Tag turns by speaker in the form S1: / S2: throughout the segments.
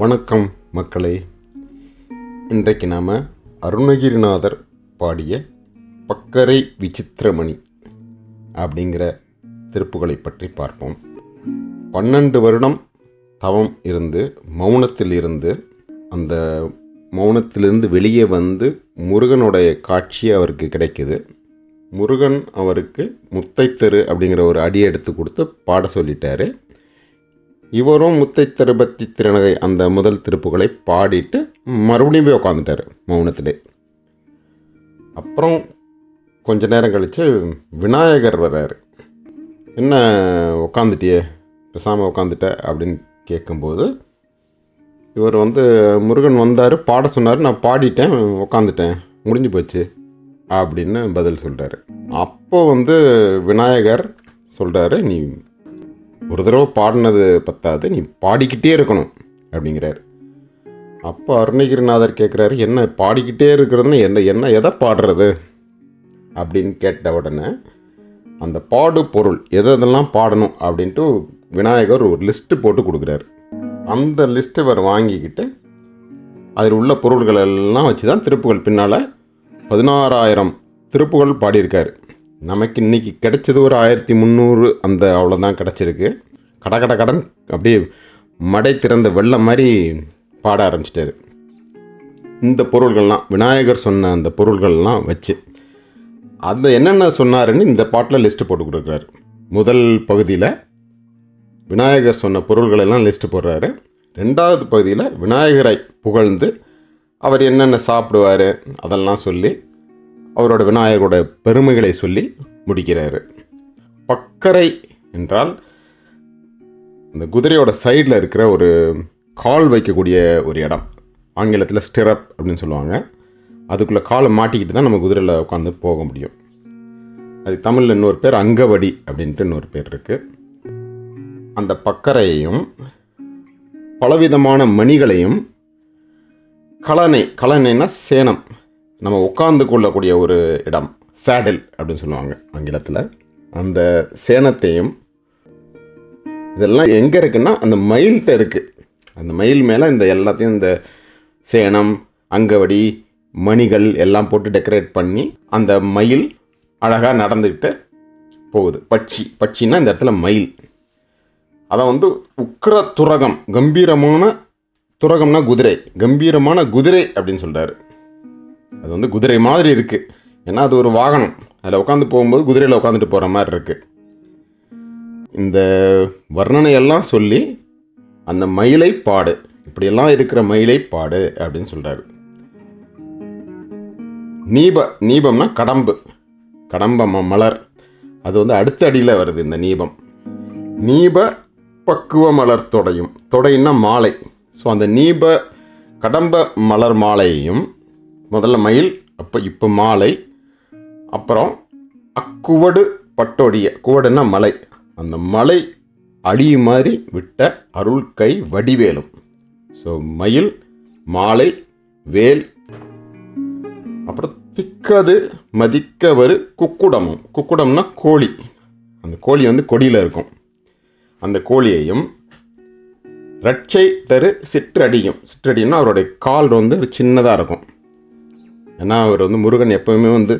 S1: வணக்கம் மக்களே. இன்றைக்கு நாம் அருணகிரிநாதர் பாடிய பக்கரை விசித்திரமணி அப்படிங்கிற திருப்புகளை பற்றி பார்ப்போம். 12 வருடம் தவம் இருந்து மௌனத்தில் இருந்து அந்த மௌனத்திலிருந்து வெளியே வந்து முருகனுடைய காட்சி அவருக்கு கிடைக்குது. முருகன் அவருக்கு முத்தைத்தரு அப்படிங்கிற ஒரு அடியை எடுத்து கொடுத்து பாட சொல்லிட்டாரு. இவரும் முத்தைத்தரு பத்தி திறனகை அந்த முதல் திருப்புகளை பாடிட்டு மறுபடியும் போய் உட்காந்துட்டார் மௌனத்திலே. அப்புறம் கொஞ்ச நேரம் கழித்து விநாயகர் வர்றாரு. என்ன உட்காந்துட்டியே, பேசாமல் உட்காந்துட்ட அப்படின்னு கேட்கும்போது இவர் முருகன் வந்தார், பாட சொன்னார், நான் பாடிட்டேன், உட்காந்துட்டேன், முடிஞ்சு போச்சு அப்படின்னு பதில் சொல்கிறாரு. அப்போ விநாயகர் சொல்கிறாரு, நீ ஒரு தடவை பாடினது பத்தாது, நீ பாடிக்கிட்டே இருக்கணும் அப்படிங்கிறார். அப்போ அருணகிரிநாதர் கேட்குறாரு, என்ன பாடிக்கிட்டே இருக்கிறதுன்னு என்ன எதை பாடுறது அப்படின்னு கேட்ட உடனே அந்த பாடு பொருள் எதெல்லாம் பாடணும் அப்படின்ட்டு விநாயகர் ஒரு லிஸ்ட்டு போட்டு கொடுக்குறாரு. அந்த லிஸ்ட்டை அவர் வாங்கிக்கிட்டு அதில் உள்ள பொருள்கள் எல்லாம் வச்சு தான் திருப்புகள் பின்னால் 16,000 திருப்புகள் பாடியிருக்காரு. நமக்கு இன்றைக்கி கிடைச்சது ஒரு 1300 அந்த அவ்வளோதான் கிடச்சிருக்கு. கடன் அப்படியே மடை திறந்த வெள்ளம் மாதிரி பாட ஆரம்பிச்சிட்டாரு. இந்த பொருள்கள்லாம் விநாயகர் சொன்ன அந்த பொருள்கள்லாம் வச்சு அந்த என்னென்ன சொன்னாருன்னு இந்த பாட்டில் லிஸ்ட்டு போட்டு கொடுக்குறாரு. முதல் பகுதியில் விநாயகர் சொன்ன பொருள்களெல்லாம் லிஸ்ட்டு போடுறாரு. 2வது பகுதியில் விநாயகரை புகழ்ந்து அவர் என்னென்ன சாப்பிடுவார் அதெல்லாம் சொல்லி அவரோட விநாயகரோட பெருமைகளை சொல்லி முடிக்கிறாரு. பக்கரை என்றால் இந்த குதிரையோட சைடில் இருக்கிற ஒரு கால் வைக்கக்கூடிய ஒரு இடம். ஆங்கிலத்தில் ஸ்டிரப் அப்படின்னு சொல்லுவாங்க. அதுக்குள்ளே காலை மாட்டிக்கிட்டு தான் நம்ம குதிரையில் உட்காந்து போக முடியும். அது தமிழில் இன்னொரு பேர் அங்கவடி அப்படின்ட்டு இன்னொரு பேர் இருக்குது. அந்த பக்கரையையும் பலவிதமான மணிகளையும் கலனைனா சேனம், நம்ம உட்காந்து கொள்ளக்கூடிய ஒரு இடம், சேடில் அப்படின்னு சொல்லுவாங்க ஆங்கிலத்தில். அந்த சேனத்தையும் இதெல்லாம் எங்கே இருக்குன்னா அந்த மயில்கிட்ட இருக்குது. அந்த மயில் மேலே இந்த எல்லாத்தையும் இந்த சேனம், அங்கவடி, மணிகள் எல்லாம் போட்டு டெக்கரேட் பண்ணி அந்த மயில் அழகாக நடந்துக்கிட்டு போகுது. பட்சின்னா இந்த இடத்துல மயில். அதை உக்கிர துரகம், கம்பீரமான துரகம்னா குதிரை, கம்பீரமான குதிரை அப்படின்னு சொல்கிறாரு. அது குதிரை மாதிரி இருக்குது, ஏன்னா அது ஒரு வாகனம். அதில் உட்காந்து போகும்போது குதிரையில் உட்காந்துட்டு போகிற மாதிரி இருக்குது. இந்த வர்ணனையெல்லாம் சொல்லி அந்த மயிலை பாடு, இப்படியெல்லாம் இருக்கிற மயிலை பாடு அப்படின்னு சொல்கிறாரு. நீபம்னா கடம்ப மலர், அது அடுத்த அடியில் வருது இந்த நீபம். நீப பக்குவ மலர் தொடைன்னா மாலை. ஸோ அந்த கடம்ப மலர் மாலையையும் முதல்ல மயில், இப்போ மாலை, அப்புறம் அக்குவடு பட்டொடிய, குவடுன்னா மலை, அந்த மலை அடி மாதிரி விட்ட அருள் கை வடிவேலும். ஸோ மயில், மாலை, வேல், அப்புறம் திக்கது மதிக்கவரு குக்குடம்னா கோழி. அந்த கோழி கொடியில் இருக்கும். அந்த கோழியையும் ரட்சை தரு சிற்றடின்னா அவருடைய கால் சின்னதாக இருக்கும். ஏன்னா அவர் முருகன் எப்போவுமே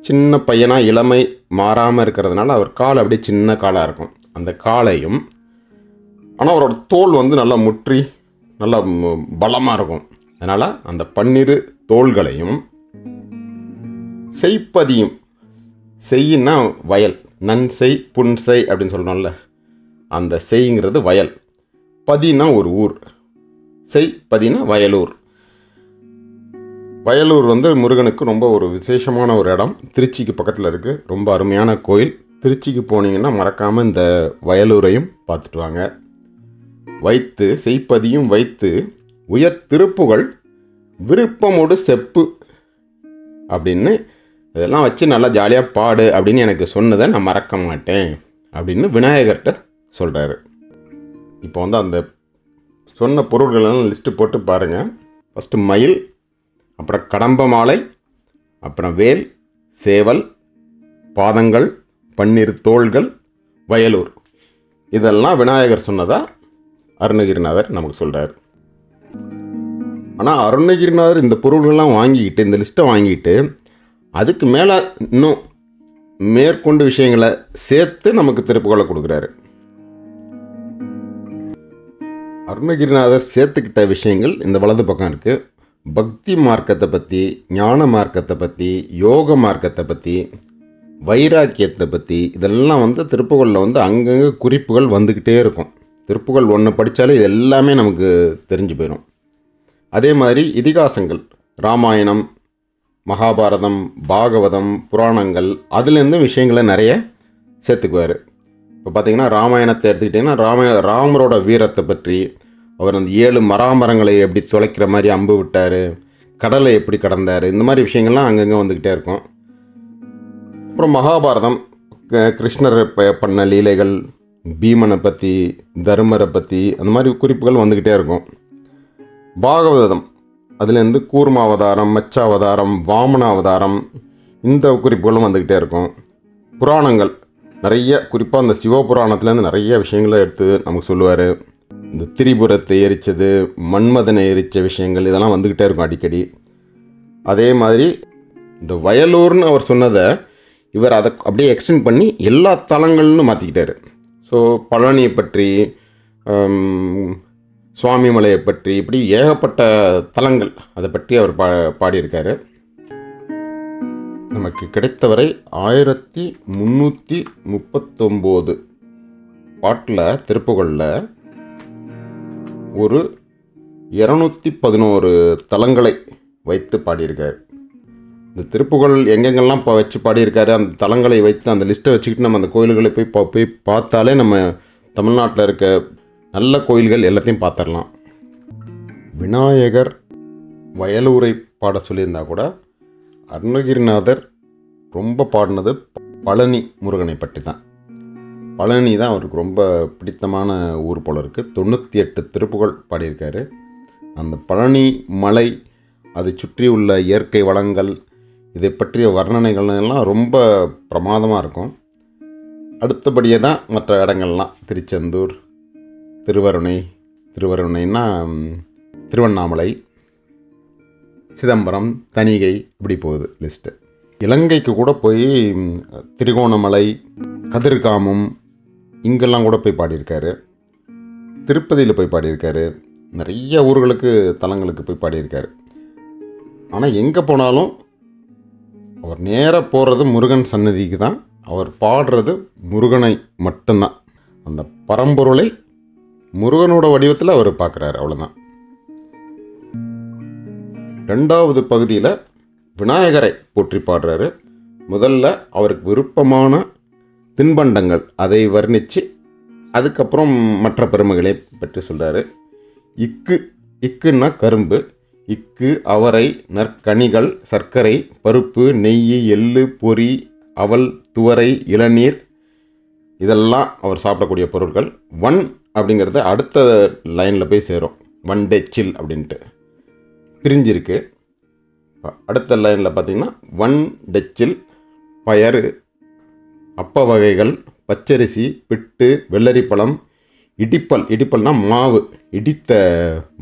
S1: சின்ன பையனாக இளமை மாறாமல் இருக்கிறதுனால அவர் கால் அப்படியே சின்ன காலாக இருக்கும். அந்த காலையும், ஆனால் அவரோட தோல் நல்லா முற்றி நல்லா பலமாக இருக்கும். அதனால் அந்த 12 தோள்களையும் செய்ப்பதியும், செய்யின்னா வயல், நன்செய் புன்செய் அப்படின்னு சொல்லணும்ல, அந்த செய்ங்கிறது வயல், பதினா ஒரு ஊர், செய்ப்பதினா வயலூர். வயலூர் முருகனுக்கு ரொம்ப ஒரு விசேஷமான ஒரு இடம். திருச்சிக்கு பக்கத்தில் இருக்குது. ரொம்ப அருமையான கோயில். திருச்சிக்கு போனீங்கன்னா மறக்காமல் இந்த வயலூரையும் பார்த்துட்டு வாங்க. வைத்து செய்ப்பதியும் வைத்து உயர் திருப்புகள் விருப்பமோடு செப்பு அப்படின்னு இதெல்லாம் வச்சு நல்லா ஜாலியாக பாடு அப்படின்னு எனக்கு சொன்னதை நான் மறக்க மாட்டேன் அப்படின்னு விநாயகர்கிட்ட சொல்கிறாரு. இப்போ அந்த சொன்ன பொருள்களெல்லாம் லிஸ்ட்டு போட்டு பாருங்கள். ஃபஸ்ட்டு மயில், அப்புறம் கடம்ப மாலை, அப்புறம் வேல், சேவல், பாதங்கள், 12 தோள்கள், வயலூர். இதெல்லாம் விநாயகர் சொன்னதா அருணகிரிநாதர் நமக்கு சொல்கிறார். ஆனால் அருணகிரிநாதர் இந்த பொருள்கள்லாம் வாங்கிக்கிட்டு, இந்த லிஸ்ட்டை வாங்கிட்டு, அதுக்கு மேலே இன்னும் மேற்கொண்டு விஷயங்களை சேர்த்து நமக்கு திருப்புகளை கொடுக்குறாரு. அருணகிரிநாதர் சேர்த்துக்கிட்ட விஷயங்கள் இந்த வலது பக்கம் இருக்குது. பக்தி மார்க்கத்தை பற்றி, ஞான மார்க்கத்தை பற்றி, யோக மார்க்கத்தை பற்றி, வைராக்கியத்தை பற்றி, இதெல்லாம் வந்து திருப்புகளில் வந்து அங்கங்கே குறிப்புகள் வந்துக்கிட்டே இருக்கும். திருப்புகள் ஒன்று படித்தாலே இது எல்லாமே நமக்கு தெரிஞ்சு போயிடும். அதே மாதிரி இதிகாசங்கள், ராமாயணம், மகாபாரதம், பாகவதம், புராணங்கள், அதுலேருந்து விஷயங்களை நிறைய சேர்த்துக்குவார். இப்போ பார்த்திங்கன்னா ராமாயணத்தை எடுத்துக்கிட்டிங்கன்னா ராமரோட வீரத்தை பற்றி, அவர் அந்த 7 மராமரங்களை எப்படி துளைக்கிற மாதிரி அம்பு விட்டார், கடலை எப்படி கடந்தார், இந்த மாதிரி விஷயங்கள்லாம் அங்கங்கே வந்துக்கிட்டே இருக்கும். அப்புறம் மகாபாரதம், கிருஷ்ணர் பண்ண லீலைகள், பீமனை பற்றி, தருமரை பற்றி, அந்த மாதிரி குறிப்புகள் வந்துக்கிட்டே இருக்கும். பாகவதம், அதுலேருந்து கூர்மாவதாரம், மச்சாவதாரம், வாமனாவதாரம், இந்த குறிப்புகளும் வந்துக்கிட்டே இருக்கும். புராணங்கள் நிறைய, குறிப்பாக அந்த சிவபுராணத்துலேருந்து நிறைய விஷயங்களை எடுத்து நமக்கு சொல்லுவார். இந்த திரிபுரத்தை எரித்தது, மன்மதனை எரித்த விஷயங்கள், இதெல்லாம் வந்துக்கிட்டே இருக்கும் அடிக்கடி. அதே மாதிரி இந்த வயலூர்னு அவர் சொன்னதை இவர் அதை அப்படியே எக்ஸ்டெண்ட் பண்ணி எல்லா தலங்கள்னு மாற்றிக்கிட்டார். ஸோ பழனியை பற்றி, சுவாமிமலையை பற்றி, இப்படி ஏகப்பட்ட தலங்கள் அதை பற்றி அவர் பாடியிருக்காரு. நமக்கு கிடைத்தவரை 1339 பாட்டில் திருப்புகளில் ஒரு 211 தலங்களை வைத்து பாடியிருக்காரு. இந்த திருப்புகள் எங்கெங்கெல்லாம் வச்சு பாடியிருக்காரு, அந்த தலங்களை வைத்து அந்த லிஸ்ட்டை வச்சுக்கிட்டு நம்ம அந்த கோயில்களை போய் பார்த்தாலே நம்ம தமிழ்நாட்டில் இருக்க நல்ல கோயில்கள் எல்லாத்தையும் பார்த்துடலாம். விநாயகர் வயலூரை பாட சொல்லியிருந்தா கூட அருணகிரிநாதர் ரொம்ப பாடினது பழனி முருகனை பற்றி தான். பழனி தான் அவருக்கு ரொம்ப பிடித்தமான ஊர் போல இருக்குது. 98 திருப்புகள் பாடியிருக்காரு. அந்த பழனி மலை, அதை சுற்றி உள்ள இயற்கை வளங்கள், இதை பற்றிய வர்ணனைகள் எல்லாம் ரொம்ப பிரமாதமாக இருக்கும். அடுத்தபடியே தான் மற்ற இடங்கள்லாம், திருச்செந்தூர், திருவருணைன்னா திருவண்ணாமலை, சிதம்பரம், தணிகை, இப்படி போகுது லிஸ்ட்டு. இலங்கைக்கு கூட போய் திரிகோணமலை, கதிர்காமம், இங்கெல்லாம் கூட போய் பாடியிருக்காரு. திருப்பதியில் போய் பாடியிருக்காரு. நிறைய ஊர்களுக்கு, தலங்களுக்கு போய் பாடியிருக்காரு. ஆனால் எங்கே போனாலும் அவர் நேராக போகிறது முருகன் சன்னதிக்கு தான். அவர் பாடுறது முருகனை மட்டும்தான். அந்த பரம்பொருளை முருகனோட வடிவத்தில் அவர் பார்க்குறாரு, அவ்வளோதான். 2வது பகுதியில் விநாயகரை போற்றி பாடுறாரு. முதல்ல அவருக்கு விருப்பமான தின்பண்டங்கள் அதை வர்ணித்து, அதுக்கப்புறம் மற்ற பெருமைகளை பற்றி சொல்கிறாரு. இக்குன்னா கரும்பு, இக்கு அவரை, நற்கனிகள், சர்க்கரை, பருப்பு, நெய், எள்ளு, பொரி, அவல், துவரை, இளநீர், இதெல்லாம் அவர் சாப்பிடக்கூடிய பொருட்கள். வன் அப்படிங்கிறது அடுத்த லைனில் போய் சேரும். வன் டெச்சில் அப்படின்ட்டு பிரிஞ்சிருக்கு. அடுத்த லைனில் பார்த்திங்கன்னா வன் டெச்சில் பயறு, அப்ப வகைகள், பச்சரிசி, பிட்டு, வெள்ளரிப்பழம், இடிப்பல்னா மாவு, இடித்த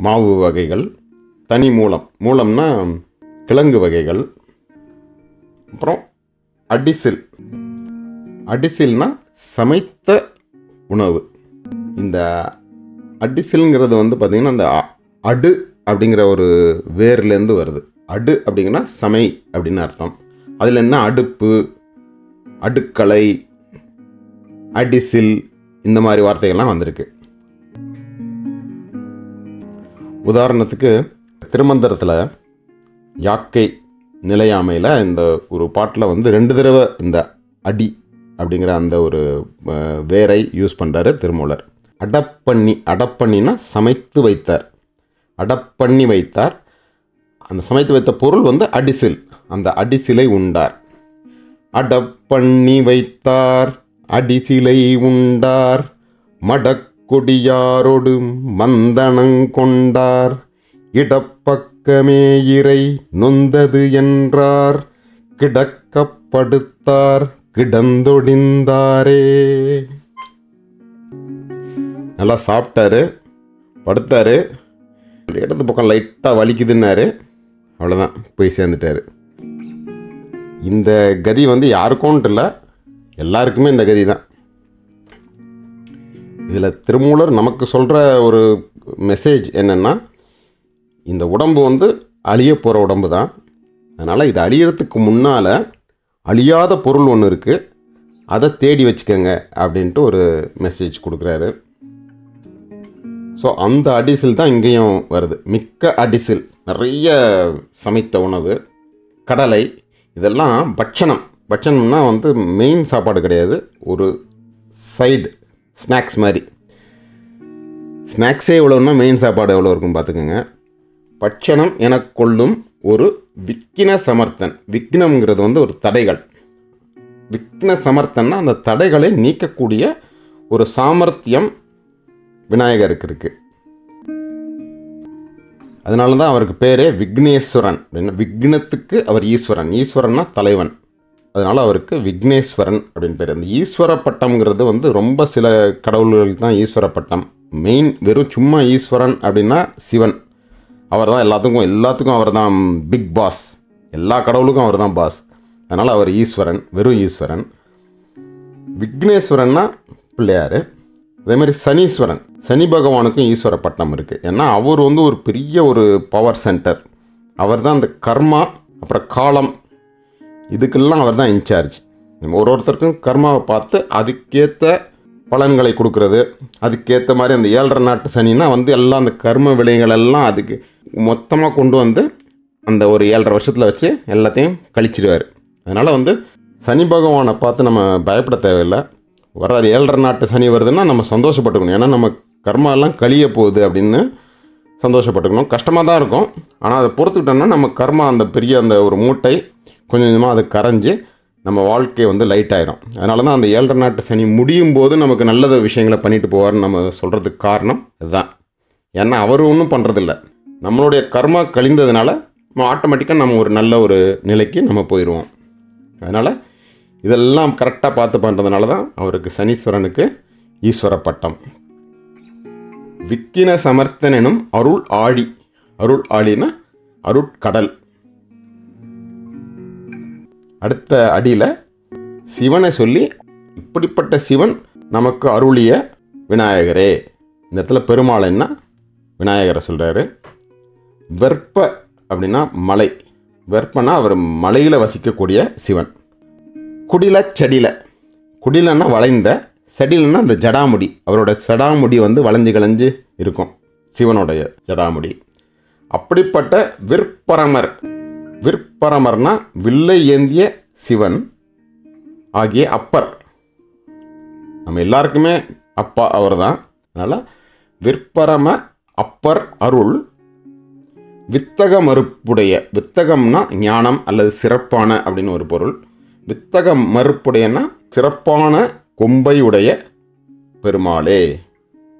S1: மாவு வகைகள், தனி மூலம்னா கிழங்கு வகைகள். அப்புறம் அடிசில்னா சமைத்த உணவு. இந்த அடிசில்ங்கிறது வந்து பார்த்திங்கன்னா அந்த அடு அப்படிங்கிற ஒரு வேர்லேருந்து வருது. அடு அப்படிங்கன்னா சமை அப்படின்னு அர்த்தம். அதில் என்ன அடுப்பு, அடுக்கலை, அடிசில், இந்த மாதிரி வார்த்தைகள்லாம் வந்திருக்கு. உதாரணத்துக்கு திருமந்திரத்தில் யாக்கை நிலையாமையில் இந்த ஒரு பாட்டில் வந்து 2 தடவை இந்த அடி அப்படிங்கிற அந்த ஒரு வேரை யூஸ் பண்ணுறாரு திருமூலர். அடப்பண்ணினா சமைத்து வைத்தார். அடப்பண்ணி வைத்தார். அந்த சமைத்து வைத்த பொருள் வந்து அடிசில். அந்த அடிசிலை உண்டார். அடப்பண்ணி வைத்தார், அடிசிலை உண்டார், மடக்கொடியாரோடு மந்தனங்கொண்டார், இடப்பக்கமே இறை நொந்தது என்றார், கிடக்கப்படுத்தார் கிடந்தொடிந்தாரே. நல்லா சாப்பிட்டாரு, படுத்தாரு, இடது பக்கம் லைட்டாக வலிக்குதுன்னாரு, அவ்வளோதான் போய் சேர்ந்துட்டார். இந்த கதி வந்து யாருக்கும்ன்ட்டு இல்லை, எல்லாருக்குமே இந்த கதி தான். இதில் திருமூலர் நமக்கு சொல்கிற ஒரு மெசேஜ் என்னென்னா, இந்த உடம்பு வந்து அழிய போகிற உடம்பு தான். அதனால் இது அழியறதுக்கு முன்னால் அழியாத பொருள் ஒன்று இருக்குது, அதை தேடி வச்சுக்கோங்க அப்படின்ட்டு ஒரு மெசேஜ் கொடுக்குறாரு. ஸோ அந்த அடிசில் தான் இங்கேயும் வருது. மிக்க அடிசில், நிறைய சமைத்த உணவு, கடலை, இதெல்லாம் பட்சணம். பட்சணம்னா வந்து மெயின் சாப்பாடு கிடையாது, ஒரு சைடு ஸ்நாக்ஸ் மாதிரி. ஸ்நாக்ஸே எவ்வளோன்னா மெயின் சாப்பாடு எவ்வளோ இருக்குன்னு பார்த்துக்கோங்க. பட்சணம் என கொள்ளும் ஒரு விக்ன சமர்த்தன். விக்னம்ங்கிறது வந்து ஒரு தடைகள். விக்ன சமர்த்தன்னா அந்த தடைகளை நீக்கக்கூடிய ஒரு சாமர்த்தியம் விநாயகருக்கு இருக்குது. அதனால தான் அவருக்கு பேரே விக்னேஸ்வரன். விக்னத்துக்கு அவர் ஈஸ்வரன். ஈஸ்வரன்னா தலைவன். அதனால் அவருக்கு விக்னேஸ்வரன் அப்படின்னு பேர். அந்த ஈஸ்வர பட்டம்ங்கிறது வந்து ரொம்ப சில கடவுள்களுக்கு தான் ஈஸ்வர பட்டம். மெயின் வெறும் சும்மா ஈஸ்வரன் அப்படின்னா சிவன். அவர் தான் எல்லாத்துக்கும் அவர் தான் பிக் பாஸ். எல்லா கடவுளுக்கும் அவர் தான் பாஸ். அதனால் அவர் ஈஸ்வரன், வெறும் ஈஸ்வரன். விக்னேஸ்வரன்னா பிள்ளையார். அதேமாதிரி சனீஸ்வரன், சனி பகவானுக்கும் ஈஸ்வர பட்டம் இருக்குது. ஏன்னா அவர் வந்து ஒரு பெரிய ஒரு பவர் சென்டர். அவர் தான் அந்த கர்மா, அப்புறம் காலம், இதுக்கெல்லாம் அவர் தான் இன்சார்ஜ். ஒருத்தருக்கும் கர்மாவை பார்த்து அதுக்கேற்ற பலன்களை கொடுக்கறது, அதுக்கேற்ற மாதிரி அந்த 7.5 நாட்டு சனின்னா வந்து எல்லாம் அந்த கர்ம விளைகள் எல்லாம் அதுக்கு மொத்தமாக கொண்டு வந்து அந்த ஒரு 7.5 வருஷத்தில் வச்சு எல்லாத்தையும் கழிச்சிடுவார். அதனால் வந்து சனி பகவானை பார்த்து நம்ம பயப்பட தேவையில்லை. வர 7.5 நாட்டு சனி வருதுன்னா நம்ம சந்தோஷப்பட்டுக்கணும். ஏன்னா நம்ம கர்மா எல்லாம் கழிய போகுது அப்படின்னு சந்தோஷப்பட்டுக்கணும். கஷ்டமாக தான் இருக்கும், ஆனால் அதை பொறுத்துக்கிட்டோம்னா நம்ம கர்மா அந்த பெரிய அந்த ஒரு மூட்டை கொஞ்சம் கொஞ்சமாக அது கரைஞ்சி நம்ம வாழ்க்கை வந்து லைட் ஆயிரும். அதனால தான் அந்த 7.5 நாட்டு சனி முடியும் போது நமக்கு நல்ல விஷயங்களை பண்ணிட்டு போவார்னு நம்ம சொல்கிறதுக்கு காரணம் இதுதான். ஏன்னா அவர் ஒன்றும் பண்ணுறதில்ல, நம்மளுடைய கர்மா கழிந்ததுனால நம்ம ஆட்டோமேட்டிக்காக நம்ம ஒரு நல்ல ஒரு நிலைக்கு நம்ம போயிடுவோம். அதனால் இதெல்லாம் கரெக்டாக பார்த்து பண்ணுறதுனால தான் அவருக்கு சனீஸ்வரனுக்கு ஈஸ்வர பட்டம். விக்கின சமர்த்தன் எனும் அருள் ஆழி. அருள் ஆழினா அருட்கடல். அடுத்த அடியில் சிவனை சொல்லி, இப்படிப்பட்ட சிவன் நமக்கு அருளிய விநாயகரே. இந்த இடத்துல பெருமாள் என்ன விநாயகரை சொல்கிறாரு. வெற்ப அப்படின்னா மலை. வெற்பனா அவர் மலையில் வசிக்கக்கூடிய சிவன். குடில செடில, குடிலன்னா வளைந்த, செடிலன்னா அந்த ஜடாமுடி. அவரோட ஜடாமுடி வந்து வளைஞ்சு களைஞ்சு இருக்கும், சிவனுடைய ஜடாமுடி. அப்படிப்பட்ட விற்பரமர். விற்பரமர்னா வில்லை ஏந்திய சிவன் ஆகிய அப்பர். நம்ம எல்லாருக்குமே அப்பா அவர் தான். அதனால் விற்பரம அப்பர் அருள் வித்தக மறுப்புடைய. வித்தகம்னா ஞானம் அல்லது சிறப்பான அப்படின்னு ஒரு பொருள். வித்தகம் மறுப்புடையன்னா சிறப்பான கொம்பை உடைய பெருமாளே,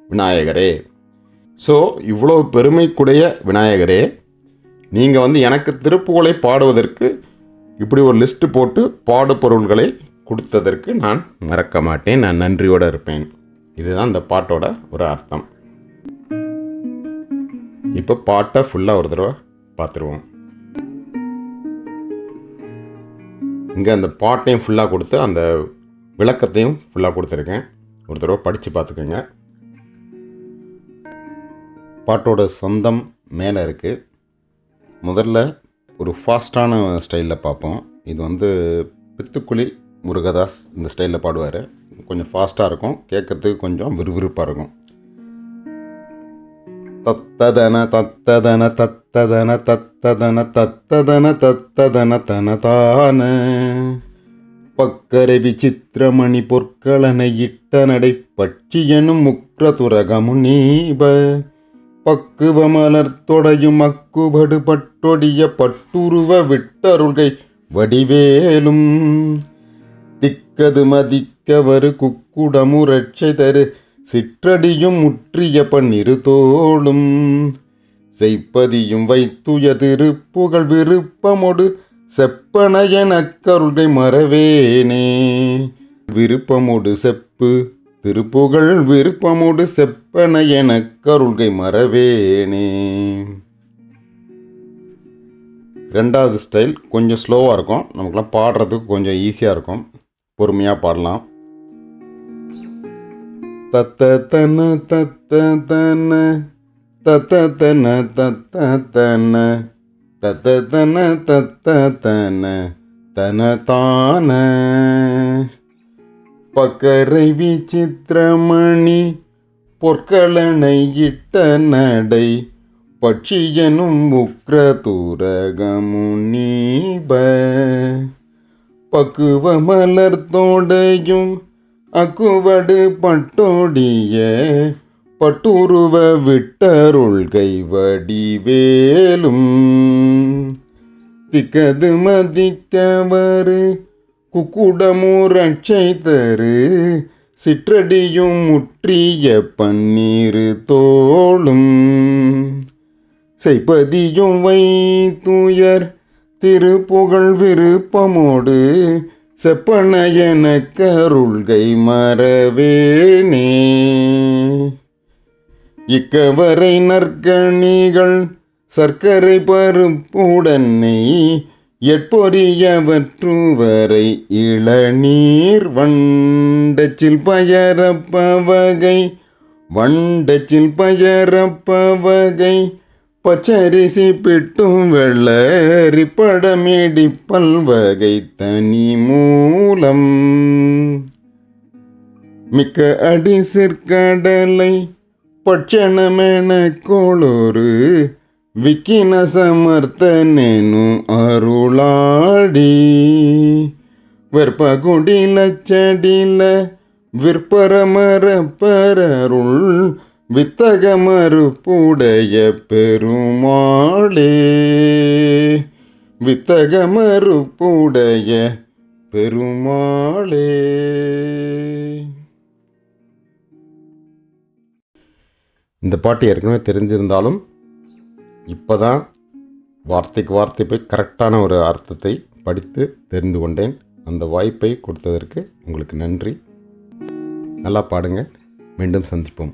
S1: விநாயகரே. ஸோ இவ்வளோ பெருமைக்குடைய விநாயகரே, நீங்கள் வந்து எனக்கு திருப்புகழை பாடுவதற்கு இப்படி ஒரு லிஸ்ட்டு போட்டு பாடு பொருள்களை கொடுத்ததற்கு நான் மறக்க மாட்டேன், நான் நன்றியோடு இருப்பேன். இதுதான் இந்த பாட்டோட ஒரு அர்த்தம். இப்போ பாட்டை ஃபுல்லாக ஒரு தடவை பார்த்துருவோம். இங்கே அந்த பாட்டையும் ஃபுல்லாக கொடுத்து அந்த விளக்கத்தையும் ஃபுல்லாக கொடுத்துருக்கேன். ஒரு தடவை படித்து பார்த்துக்கோங்க. பாட்டோட சொந்தம் மேலே இருக்குது. முதல்ல ஒரு ஃபாஸ்டான ஸ்டைலில் பார்ப்போம். இது வந்து பித்துக்குளி முருகதாஸ் இந்த ஸ்டைலில் பாடுவார். கொஞ்சம் ஃபாஸ்ட்டாக இருக்கும், கேட்குறதுக்கு கொஞ்சம் விறுவிறுப்பாக இருக்கும். தத்ததன தத்ததன தத்ததன தத்ததன தத்ததன தத்ததன தனதான பக்கரை விசித்திரமணி பொற்களனை இட்ட நடை பட்சியனும் முக்ரதுரகமுனீப பக்குவ மலர் தொடையும் அக்குபடு பட்டொடிய பட்டுருவ விட்டருள்கை வடிவேலும் திக்கது மதிக்கவரு குக்குடமுரட்சை தரு சிற்றடியும் முற்றிய பன்னிரு தோளும் செய்ப்பதியும் வைத்துய திருப்புகழ் விருப்பமொடு செப்பனையன கருளை மறவேனே. விருப்பமொடு செப்பு திருப்புகழ் விருப்பமோடு செப்பன என கருள்கை மறவேனே. ரெண்டாவது ஸ்டைல் கொஞ்சம் ஸ்லோவாக இருக்கும், நமக்குலாம் பாடுறதுக்கு கொஞ்சம் ஈஸியாக இருக்கும், பொறுமையாக பாடலாம். தத்த தன தத்த தன தத்த தன தத்த தன தத்த தன தத்த தன தன தான பக்கரை விசித்திரமணி பொற்களனை இட்ட நடை பட்சியனும் உக்ர தூரகமுனீப பக்குவ மலர்த்தோடையும் அக்குவடு பட்டோடிய பட்டுருவ விட்டருள்கை வடிவேலும் திக்கது மதிக்கவரு குக்குடமுரட்சை தரு சிற்றடியும் முற்றிய பன்னீரு தோளும் செய்பதியும் வைத்துயர் திருப்புகழ் விருப்பமோடு செப்பன என கருள்கை மறவேனே. இக்கவரை நற்கணிகள் சர்க்கரை பருப்புடனை எட்பொரியவற்றுவரை இளநீர் வண்டச்சில் பயரப்பவகை வண்டச்சில் பயரப்பவகை பச்சரிசி பிட்டும் வெள்ளரிப்படமேடி பல்வகை தனி மூலம் மிக்க அடி சிற்கடலை பட்சணமென கோளொரு விக்கின சமர்த்தனெனு அருளாடி வெற்பகுடில செடில விற்பரமரப்பரருள் வித்தக மறுப்புடைய பெருமாளே வித்தக மறுப்புடைய பெருமாளே. இந்த பாட்டு ஏற்கனவே தெரிஞ்சிருந்தாலும் இப்போ தான் வார்த்தைக்கு வார்த்தை போய் கரெக்டான ஒரு அர்த்தத்தை படித்து தெரிந்து கொண்டேன். அந்த வாய்ப்பை கொடுத்ததற்கு உங்களுக்கு நன்றி. நல்லா பாடுங்க. மீண்டும் சந்திப்போம்.